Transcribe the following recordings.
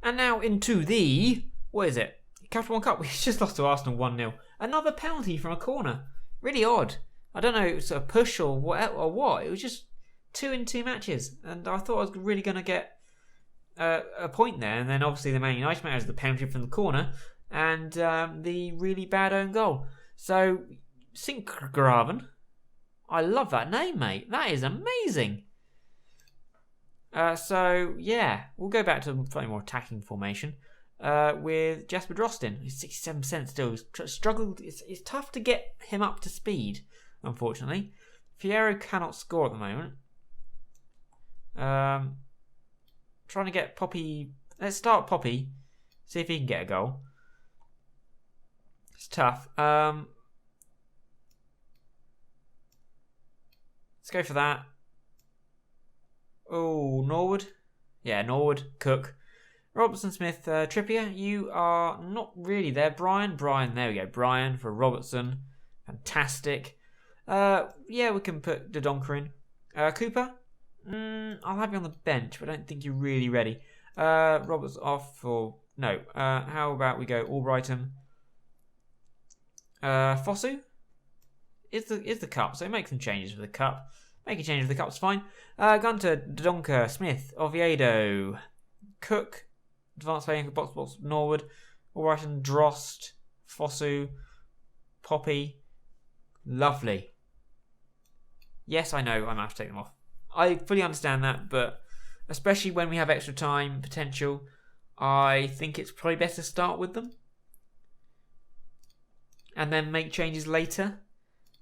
And now into the, what is it? Capital One Cup. We just lost to Arsenal 1-0. Another penalty from a corner. Really odd. I don't know if it's a push or what. It was just 2 in 2 matches. And I thought I was really going to get a point there. And then obviously the Man United match is the penalty from the corner. And the really bad own goal. So, Sinkgraven. I love that name, mate. That is amazing. So, yeah. We'll go back to a slightly more attacking formation. With Jasper Drostin. He's 67% still. He's struggled. It's tough to get him up to speed, unfortunately. Fierro cannot score at the moment. Trying to get Poppy. Let's start Poppy. See if he can get a goal. It's tough. Let's go for that. Oh, Norwood. Yeah, Norwood. Cook. Robertson, Smith, Trippier, you are not really there. Brian, there we go. Brian for Robertson. Fantastic. Yeah, we can put Dodonker in. Cooper, I'll have you on the bench, but I don't think you're really ready. Roberts off for... No. How about we go Albrighton. Fosu is the cup, so make some changes for the cup. Make a change for the cup's fine. Gunter, Dodonker, Smith, Oviedo, Cook, Advanced playing box, Norwood, Albrighton, Drost, Fosu, Poppy. Lovely. Yes, I know I might have to take them off. I fully understand that, but especially when we have extra time potential, I think it's probably better to start with them and then make changes later.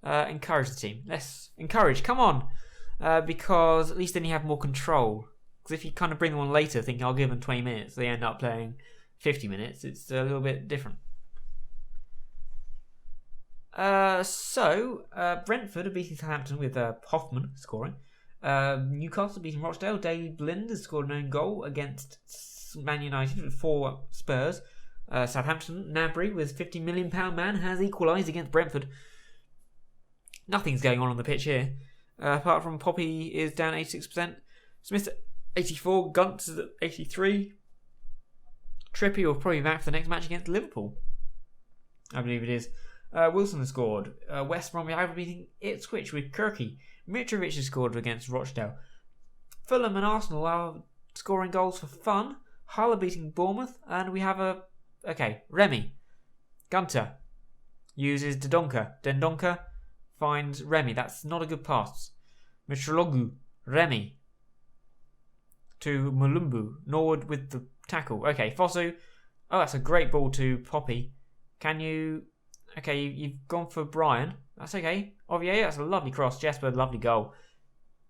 Encourage the team. Let's encourage. Come on. Because at least then you have more control. Because if you kind of bring them on later thinking I'll give them 20 minutes, they end up playing 50 minutes. It's a little bit different. Brentford are beating Southampton with Hoffman scoring. Newcastle beating Rochdale. Daley Blind has scored an own goal against Man United for Spurs. Southampton, Nabry with £50 million man has equalised against Brentford. Nothing's going on the pitch here. Apart from Poppy is down 86%. Smith 84, Guntz is at 83. Trippier will probably be back for the next match against Liverpool. I believe it is. Wilson has scored. West Bromwich Albion beating Ipswich with Kirky. Mitrovic has scored against Rochdale. Fulham and Arsenal are scoring goals for fun. Hull are beating Bournemouth. And we have Remy. Gunter uses Dendonker finds Remy. That's not a good pass. Mitrologu. Remy. To Mulumbu. Norwood with the tackle. Okay, Fosu. Oh, that's a great ball to Poppy. Can you... Okay, you've gone for Brian. That's okay. Oviedo, that's a lovely cross. Jesper, lovely goal.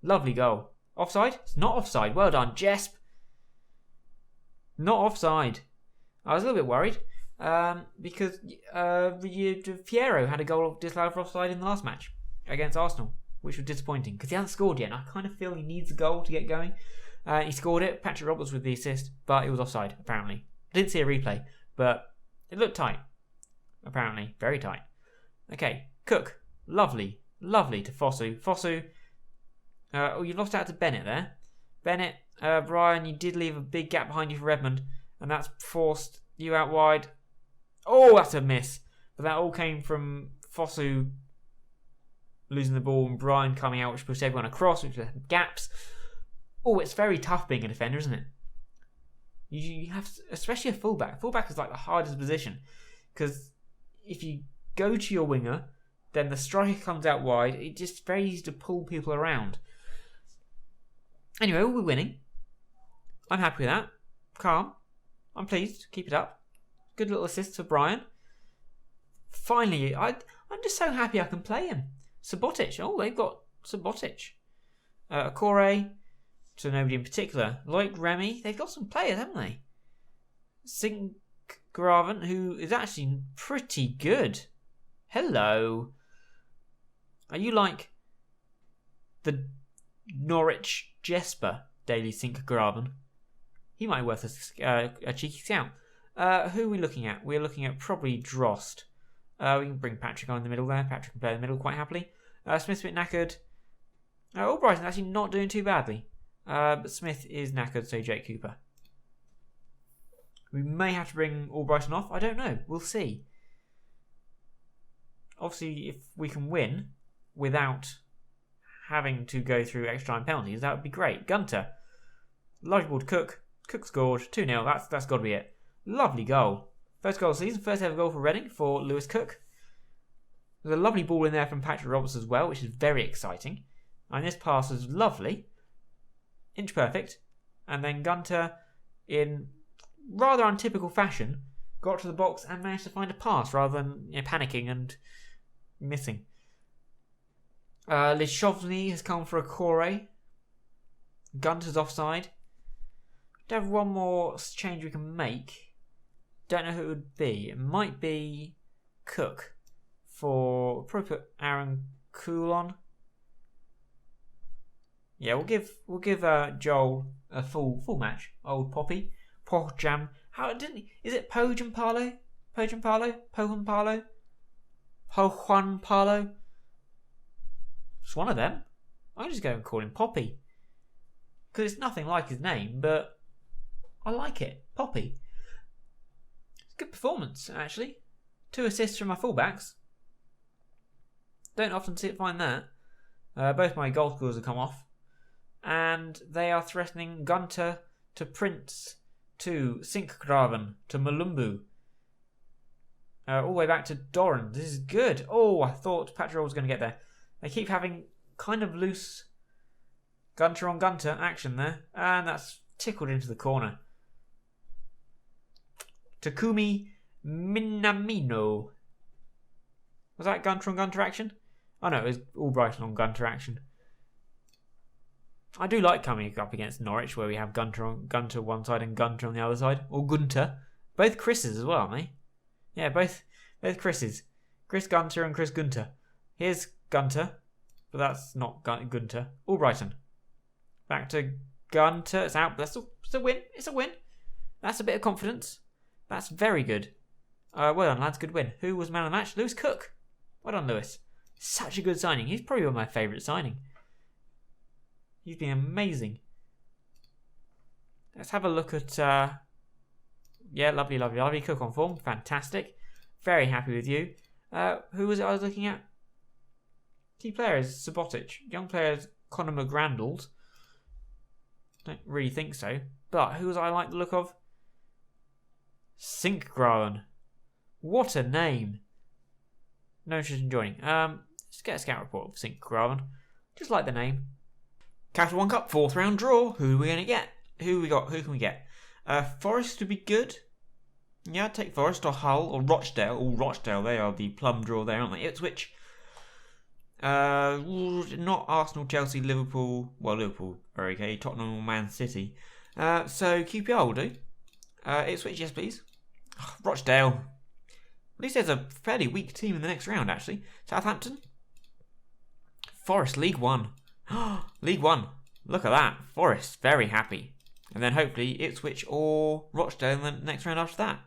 Lovely goal. Offside? It's not offside. Well done, Jesp. Not offside. I was a little bit worried. Because Fierro had a goal disallowed for offside in the last match against Arsenal, which was disappointing because he hasn't scored yet. And I kind of feel he needs a goal to get going. He scored it. Patrick Roberts with the assist, but it was offside, apparently. I didn't see a replay, but it looked tight. Apparently, very tight. Okay, Cook. Lovely. Lovely to Fosu. Fosu. You lost out to Bennett there. Bennett, Brian, you did leave a big gap behind you for Redmond, and that's forced you out wide. Oh, that's a miss. But that all came from Fosu losing the ball and Brian coming out, which pushed everyone across, which had gaps. Oh, it's very tough being a defender, isn't it? You have, especially a fullback. Fullback is like the hardest position because if you go to your winger, then the striker comes out wide. It's just very easy to pull people around. Anyway, we're winning. I'm happy with that. Calm. I'm pleased. Keep it up. Good little assist for Brian. Finally, I'm just so happy I can play him. Subotic. Oh, they've got Subotic. Corey. So nobody in particular. Like Remy. They've got some players, haven't they? Sinkgraven, who is actually pretty good. Hello. Are you like the Norwich Jesper, Daily Sinkgraven? He might be worth a cheeky scout. Who are we looking at? We're looking at probably Drost. We can bring Patrick on in the middle there. Patrick can play in the middle quite happily. Smith's a bit knackered. Albrighton's actually not doing too badly. But Smith is knackered, so Jake Cooper. We may have to bring Albrighton off. I don't know. We'll see. Obviously, if we can win without having to go through extra time penalties, that would be great. Gunter. Lovely ball to Cook. Cook scored 2-0. That's got to be it. Lovely goal. First goal of the season. First ever goal for Reading for Lewis Cook. There's a lovely ball in there from Patrick Roberts as well, which is very exciting. And this pass is lovely. Inch perfect. And then Gunter, in rather untypical fashion, got to the box and managed to find a pass rather than panicking and missing. Lishovny has come for a Corey. Gunter's offside. We have one more change we can make. Don't know who it would be. It might be Cook. Probably put Aaron Cool on. Yeah, we'll give Joel a full match. Old Poppy, Pohjam. How didn't he? Is it Pojampalo? Pojampalo? It's one of them. I'm just going to call him Poppy because it's nothing like his name, but I like it. Poppy. It's a good performance actually. 2 assists from my fullbacks. Don't often find that. Both my goal scorers have come off. And they are threatening Gunter to Prince to Sinkgraven to Malumbu. All the way back to Doran. This is good. Oh, I thought Patrick was going to get there. They keep having kind of loose Gunter on Gunter action there. And that's tickled into the corner. Takumi Minamino. Was that Gunter on Gunter action? Oh no, it was Albrighton on Gunter action. I do like coming up against Norwich where we have Gunter one side and Gunter on the other side. Or Gunter. Both Chris's as well, aren't they? Yeah, both Chris's. Chris Gunter and Chris Gunter. Here's Gunter, but that's not Gunter. Albrighton. Back to Gunter. It's out, but it's a win. It's a win. That's a bit of confidence. That's very good. Well done, lads. Good win. Who was man of the match? Lewis Cook. Well done, Lewis. Such a good signing. He's probably my favourite signing. He's been amazing. Let's have a look at... yeah, lovely. Cook on form. Fantastic. Very happy with you. Who was it I was looking at? Key player is Subotic. Young player is Conor McGrandles. Don't really think so. But who was I like the look of? Sinkgraven. What a name. No interest in joining. Let's get a scout report of Sinkgraven. Just like the name. Capital One Cup, 4th round draw. Who are we going to get? Who can we get? Forest would be good. Yeah, I'd take Forest or Hull or Rochdale. Oh, Rochdale, they are the plum draw there, aren't they? Ipswich. Not Arsenal, Chelsea, Liverpool. Well, Liverpool are okay. Tottenham or Man City. So QPR will do. Ipswich, yes please. Rochdale. At least there's a fairly weak team in the next round, actually. Southampton. Forest, League One. League One. Look at that. Forest, very happy. And then hopefully Ipswich or Rochdale in the next round after that.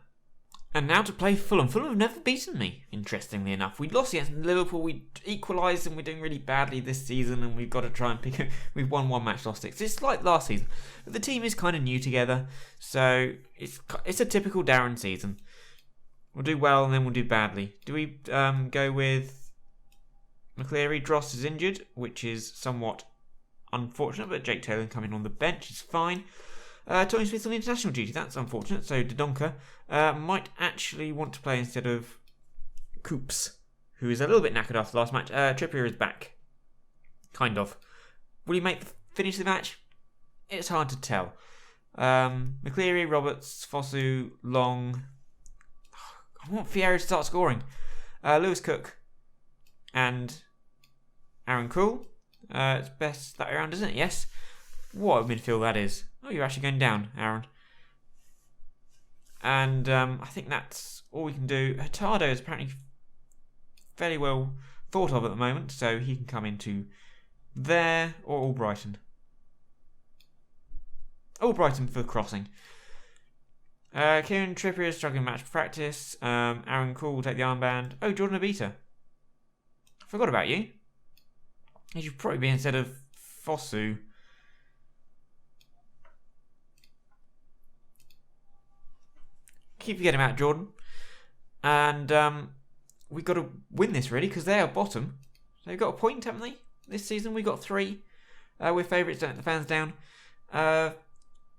And now to play Fulham. Fulham have never beaten me, interestingly enough. We lost against Liverpool, we equalised and we're doing really badly this season and we've got to try and pick it. We've won 1 match, lost 6. It's like last season. But the team is kind of new together, so it's a typical Darren season. We'll do well and then we'll do badly. Do we go with McCleary? Dross is injured, which is somewhat unfortunate, but Jake Taylor coming on the bench is fine. Tony Smith on international duty, that's unfortunate. So Dodonka might actually want to play instead of Coops, who is a little bit knackered after the last match. Trippier is back. Kind of. Will he finish the match? It's hard to tell. McCleary, Roberts, Fosu, Long. I want Fierro to start scoring. Lewis Cook and Aaron Krul. It's best that way around, isn't it? Yes. What a midfield that is. Oh, you're actually going down, Aaron. And I think that's all we can do. Hurtado is apparently fairly well thought of at the moment, so he can come into there or Albrighton. Albrighton for crossing. Kieran Trippier is struggling match practice. Aaron Krul will take the armband. Oh, Jordan Abita. I forgot about you. He should probably be instead of Fosu. keep forgetting about Jordan. And we've got to win this, really, because they are bottom. They've got a point, haven't they? This season we got 3. We're favourites, don't let the fans down.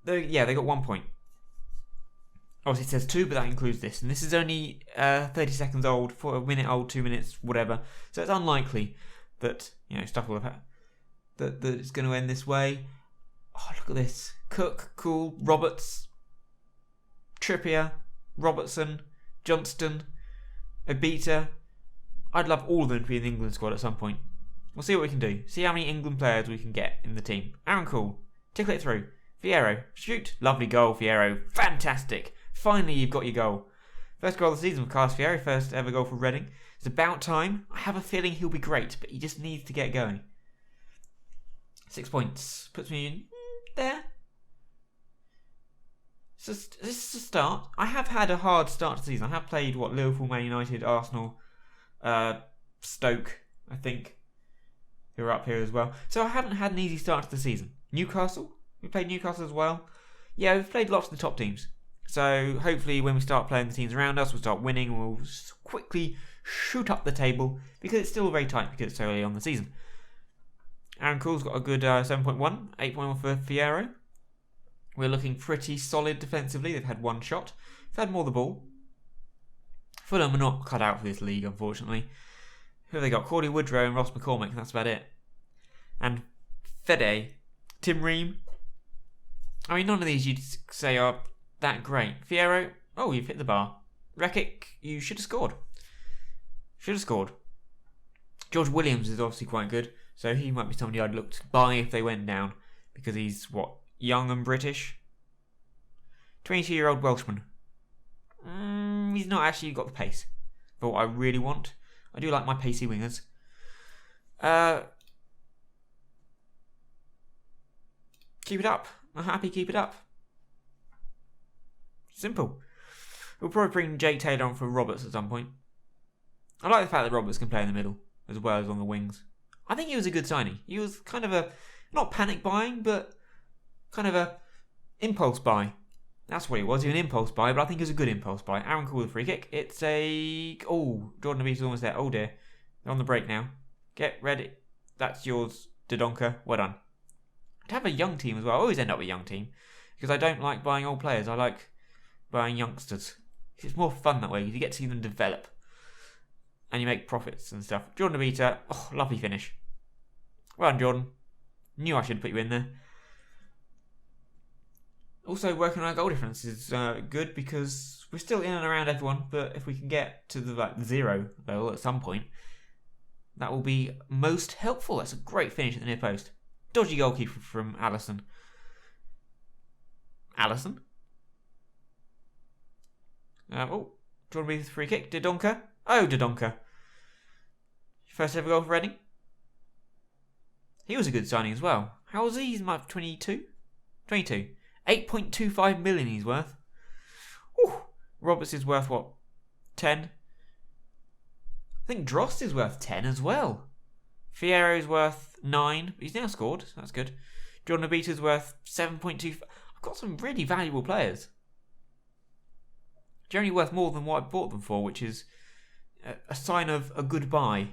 They got 1 point. Obviously it says 2, but that includes this. And this is only 30 seconds old, for a minute old, 2 minutes, whatever. So it's unlikely that, stuff will have happened. That it's going to end this way. Oh, look at this. Cook, Cool, Roberts, Trippier, Robertson, Johnston, Obita. I'd love all of them to be in the England squad at some point. We'll see what we can do. See how many England players we can get in the team. Aaron Cool, tickle it through. Fierro, shoot. Lovely goal, Fierro. Fantastic. Finally, you've got your goal. First goal of the season for Carlos Fierro. First ever goal for Reading. It's about time. I have a feeling he'll be great, but he just needs to get going. 6 points. Puts me in there. So this is a start. I have had a hard start to the season. I have played, Liverpool, Man United, Arsenal, Stoke, I think, who are up here as well. So I haven't had an easy start to the season. Newcastle. We played Newcastle as well. Yeah, we've played lots of the top teams. So hopefully when we start playing the teams around us, we'll start winning and we'll quickly shoot up the table because it's still very tight because it's so early on the season. Aaron Cool's got a good 7.1, 8.1 for Fierro. We're looking pretty solid defensively. They've had 1 shot. They've had more of the ball. Fulham are not cut out for this league, unfortunately. Who have they got? Cordy Woodrow and Ross McCormick, and that's about it. And Fede, Tim Ream. I mean, none of these you'd say are that great. Fierro, oh, you've hit the bar. Rekic, you should have scored. George Williams is obviously quite good, so he might be somebody I'd look to buy if they went down, because he's, young and British? 22-year-old Welshman. He's not actually got the pace for what I really want. I do like my pacey wingers. Keep it up. I'm happy, keep it up. Simple. We'll probably bring Jake Taylor on for Roberts at some point. I like the fact that Roberts can play in the middle as well as on the wings. I think he was a good signing. He was kind of a, not panic buying, but kind of a impulse buy. That's what he was. He was an impulse buy, but I think it was a good impulse buy. Aaron Cool with a free kick. It's a... Oh, Jordan Obita's almost there. Oh dear. They're on the break now. Get ready. That's yours, Dodonka. Well done. I'd have a young team as well. I always end up with a young team because I don't like buying old players. I like buying youngsters. It's more fun that way because you get to see them develop and you make profits and stuff. Jordan Obita. Oh, lovely finish. Well done, Jordan. Knew I should put you in there. Also, working on our goal difference is good because we're still in and around everyone, but if we can get to the 0 level at some point, that will be most helpful. That's a great finish at the near post. Dodgy goalkeeper from Allison. Allison? Jordan Obita's free kick. Dodonka. Oh, Dodonka. First ever goal for Reading. He was a good signing as well. How was he? He's 22? 22. 8.25 million he's worth. Whew. Roberts is worth 10? I think Drost is worth 10 as well. Fierro's worth 9, but he's now scored, so that's good. Jordan Obita's worth 7.25. I've got some really valuable players. Generally worth more than what I bought them for, which is a sign of a good buy.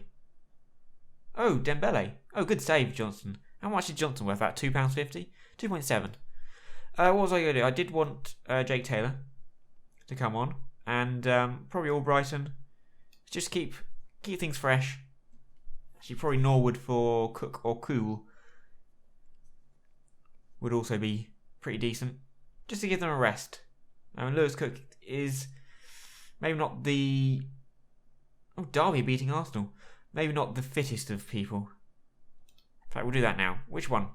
Oh, Dembele. Oh, good save, Johnston. How much is Johnston worth? About £2.50? 2.7. What was I going to do? I did want Jake Taylor to come on, and probably Albrighton. Just keep things fresh. Actually, probably Norwood for Cook or Cool would also be pretty decent, just to give them a rest. I mean, Lewis Cook is maybe not the... Oh, Derby beating Arsenal. Maybe not the fittest of people. In fact, we'll do that now. Which one?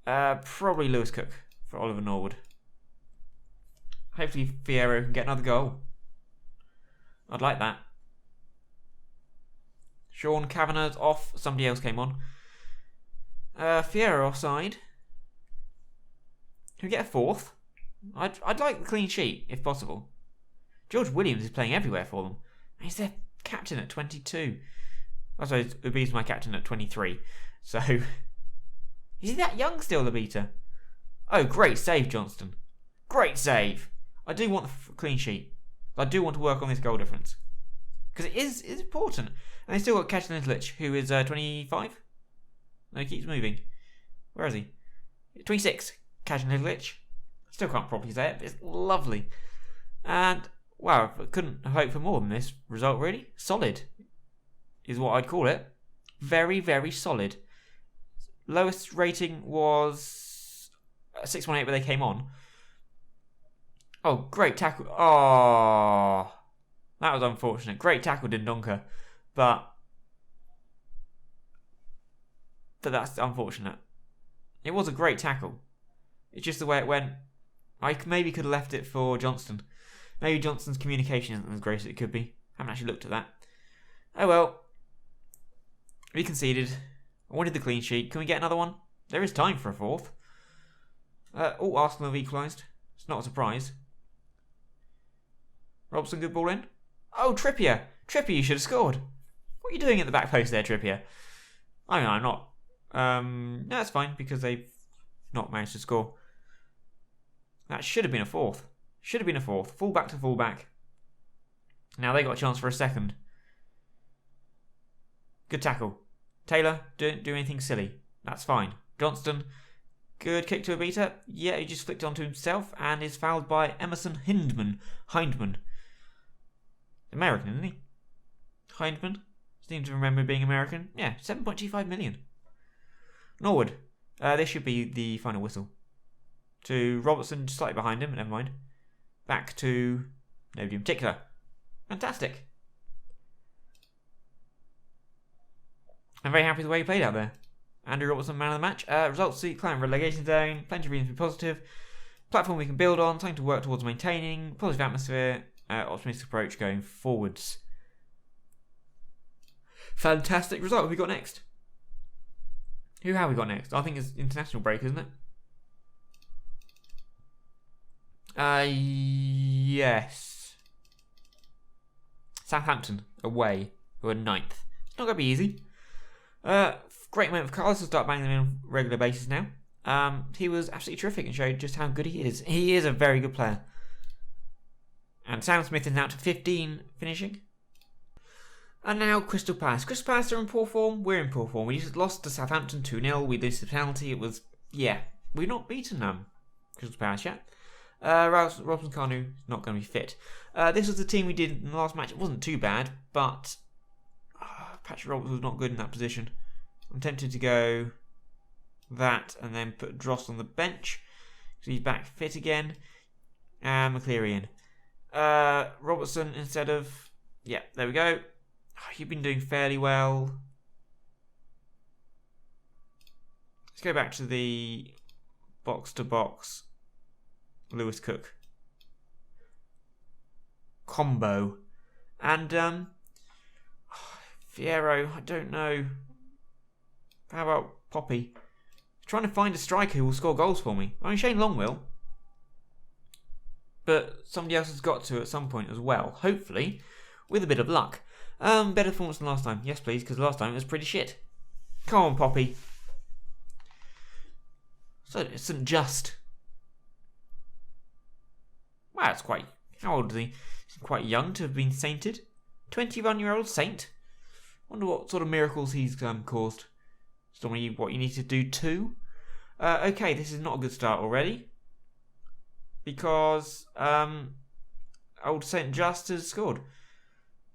Probably Lewis Cook for Oliver Norwood. Hopefully Fierro can get another goal. I'd like that. Sean Kavanagh's off. Somebody else came on. Fierro offside. Can we get a 4th? I'd like the clean sheet, if possible. George Williams is playing everywhere for them. He's their captain at 22. I suppose Obita's my captain at 23. So... Is he that young still, Obita? Oh, great save, Johnston. Great save. I do want the clean sheet. I do want to work on this goal difference. Because it is important. And they still got Kajan Ilic, who is 25? No, he keeps moving. Where is he? 26. Kajan Ilic. Still can't properly say it, but it's lovely. And, wow, I couldn't hope for more than this result, really. Solid is what I'd call it. Very, very solid. Lowest rating was 618, but they came on. Oh, great tackle. Oh, that was unfortunate. Great tackle, Dendoncker. But that's unfortunate. It was a great tackle. It's just the way it went. I maybe could have left it for Johnston. Maybe Johnston's communication isn't as great as it could be. I haven't actually looked at that. Oh well. We conceded. I wanted the clean sheet. Can we get another one? There is time for a fourth. Arsenal have equalised. It's not a surprise. Robson, good ball in. Oh, Trippier. Trippier, you should have scored. What are you doing at the back post there, Trippier? I mean, I'm not. No, that's fine because they've not managed to score. That should have been a fourth. Should have been a fourth. Full back to full back. Now they got a chance for a second. Good tackle. Taylor, don't do anything silly. That's fine. Johnston, good kick to Abita. Yeah, he just flicked onto himself and is fouled by Emerson Hindman. American, isn't he? Hindman? Seem to remember being American. Yeah, 7.25 million. Norwood. This should be the final whistle. To Robertson, just slightly behind him, never mind. Back to nobody in particular. Fantastic. I'm very happy with the way he played out there. Andrew Robertson, man of the match. Results see climb relegation zone. Plenty of reasons to be positive. Platform we can build on. Something to work towards maintaining. Positive atmosphere. Optimistic approach going forwards. Fantastic result. Who have we got next? Who have we got next? I think it's international break, isn't it? Yes. Southampton away, who are 9th. It's not going to be easy. Great moment of Carlos to start banging them in on a regular basis now. He was absolutely terrific and showed just how good he is. He is a very good player. And Sam Smith is now to 15 finishing. And now Crystal Palace. Crystal Palace are in poor form. We're in poor form. We just lost to Southampton 2-0. We lose the penalty. It was, yeah, we've not beaten Crystal Palace yet. Robson Kanu is not going to be fit. This was the team we did in the last match. It wasn't too bad, but Patrick Roberts was not good in that position. I'm tempted to go that and then put Dross on the bench because he's back fit again. And McCleary in. Robertson instead of... Yeah, there we go. You've been doing fairly well. Let's go back to the box-to-box Lewis Cook combo. And Fierro, I don't know. How about Poppy? Trying to find a striker who will score goals for me. I mean, Shane Long will. But somebody else has got to at some point as well. Hopefully, with a bit of luck. Better performance than last time. Yes, please, because last time it was pretty shit. Come on, Poppy. So, St. Just. Wow, it's quite... How old is he? He's quite young to have been sainted. 21-year-old saint. Wonder what sort of miracles he's caused. What you need to do too. Okay, this is not a good start already. Because old St. Just has scored.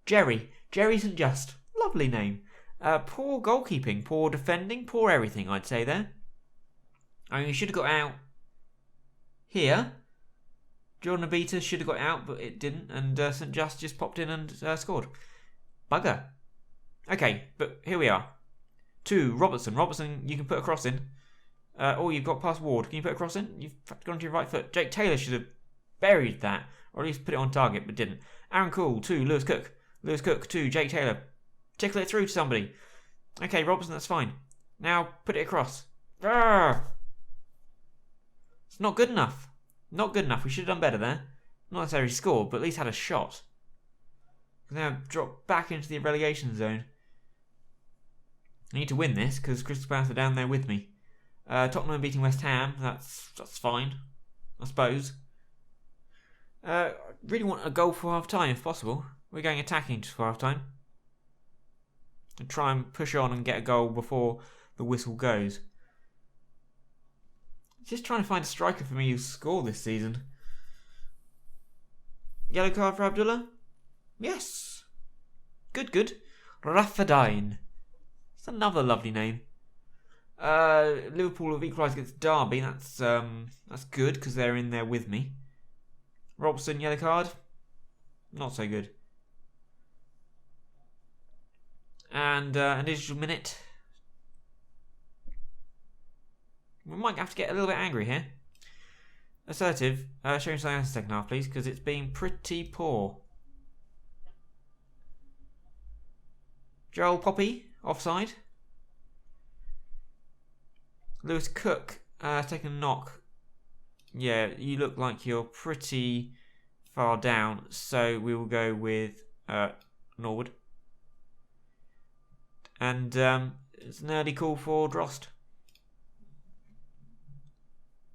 Jerry St. Just. Lovely name. Poor goalkeeping, poor defending, poor everything, I'd say there. I mean, he should have got out here. Jordan Abita should have got out, but it didn't. And St. Just popped in and scored. Bugger. Okay, but here we are. To Robertson. Robertson, you can put a cross in. You've got past Ward. Can you put a cross in? You've gone to your right foot. Jake Taylor should have buried that, or at least put it on target, but didn't. Aaron Cool to Lewis Cook. Lewis Cook to Jake Taylor. Tickle it through to somebody. Okay, Robertson, that's fine. Now put it across. Arrgh! It's not good enough. Not good enough. We should have done better there. Not necessarily scored, but at least had a shot. Now drop back into the relegation zone. I need to win this because Crystal Palace are down there with me. Tottenham beating West Ham. That's fine, I suppose. I really want a goal for half time if possible. We're going attacking just for half time. And try and push on and get a goal before the whistle goes. Just trying to find a striker for me who score this season. Yellow card for Abdullah? Yes. Good. Rafadine. It's another lovely name. Liverpool have equalised against Derby. That's good because they're in there with me. Robson, yellow card. Not so good. And an additional minute. We might have to get a little bit angry here. Assertive. Show me something else in the second half, please, because it's been pretty poor. Joel Poppy, offside. Lewis Cook, taking a knock. Yeah, you look like you're pretty far down, so we will go with Norwood. And it's an early call for Drost.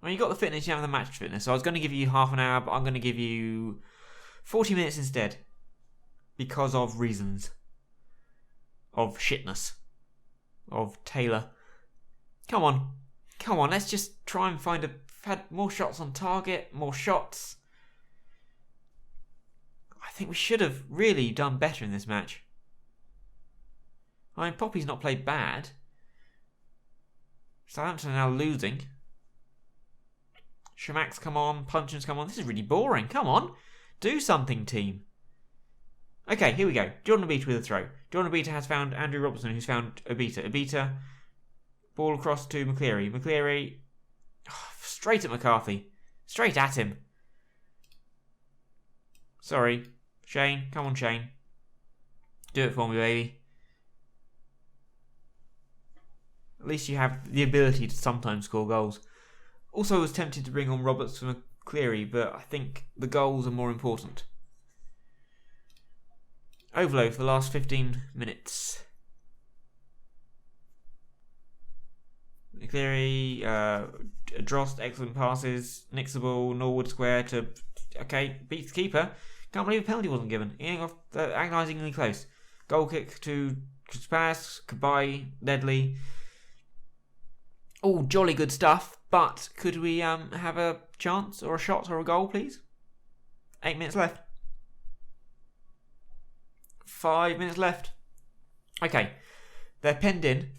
Well, you got the fitness, you have the match fitness. So I was going to give you half an hour, but I'm going to give you 40 minutes instead. Because of reasons. Of shitness. Of Taylor. Come on, let's just try and find had more shots on target, more shots. I think we should have really done better in this match. I mean, Poppy's not played bad. Southampton are now losing. Shamak's come on, Punchin's come on. This is really boring. Come on, do something, team. Okay, here we go. Jordan Obita with a throw. Jordan Obita has found Andrew Robertson, who's found Obita. Obita, ball across to McCleary. McCleary, straight at McCarthy. Straight at him. Sorry. Shane, come on, Shane. Do it for me, baby. At least you have the ability to sometimes score goals. Also, I was tempted to bring on Roberts from McCleary, but I think the goals are more important. Overload for the last 15 minutes. McCleary, Drost, excellent passes. Nicks the ball, Norwood square to... Okay, beats the keeper. Can't believe a penalty wasn't given. Eating off agonisingly close. Goal kick to Spaz, Kabai, Ledley. All jolly good stuff, but could we have a chance or a shot or a goal, please? 8 minutes left. 5 minutes left. Okay, they're penned in.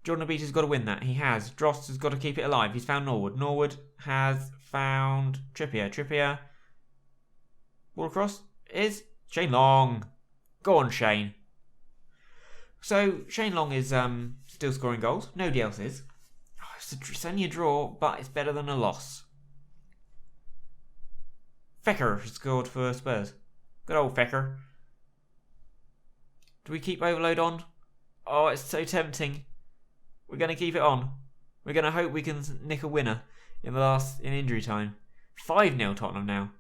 Jordan Obita's got to win that. He has. Drost has got to keep it alive. He's found Norwood. Norwood has found Trippier. Trippier. Ball across is Shane Long. Go on, Shane. So, Shane Long is still scoring goals. Nobody else is. It's only a draw, but it's better than a loss. Fecker has scored for Spurs. Good old Fecker. Do we keep Overload on? Oh, it's so tempting. We're going to keep it on. We're going to hope we can nick a winner in injury time. 5-0 Tottenham now.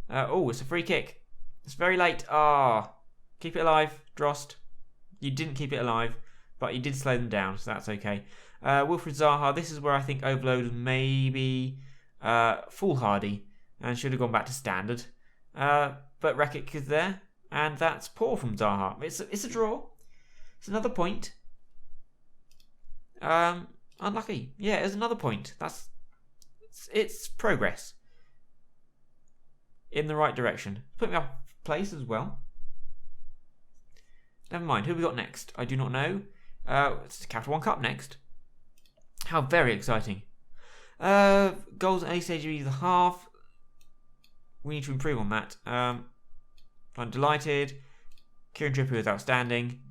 Oh, it's a free kick. It's very late. Keep it alive, Drost. You didn't keep it alive, but you did slow them down, so that's okay. Wilfried Zaha, this is where I think Overload was maybe foolhardy and should have gone back to standard. But Rekik is there, and that's poor from Zaha. It's a draw. It's another point. Unlucky. Yeah, it's another point. It's progress in the right direction. Put me off place as well. Never mind. Who have we got next? I do not know. It's the Capital One Cup next. How very exciting. Goals at any stage of either half. We need to improve on that. I'm delighted. Kieran Trippier is outstanding.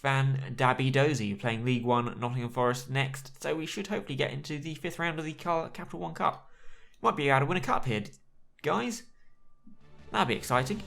Van Dabidozi playing League One Nottingham Forest next. So we should hopefully get into the 5th round of the Capital One Cup. Might be able to win a cup here, guys. That'd be exciting.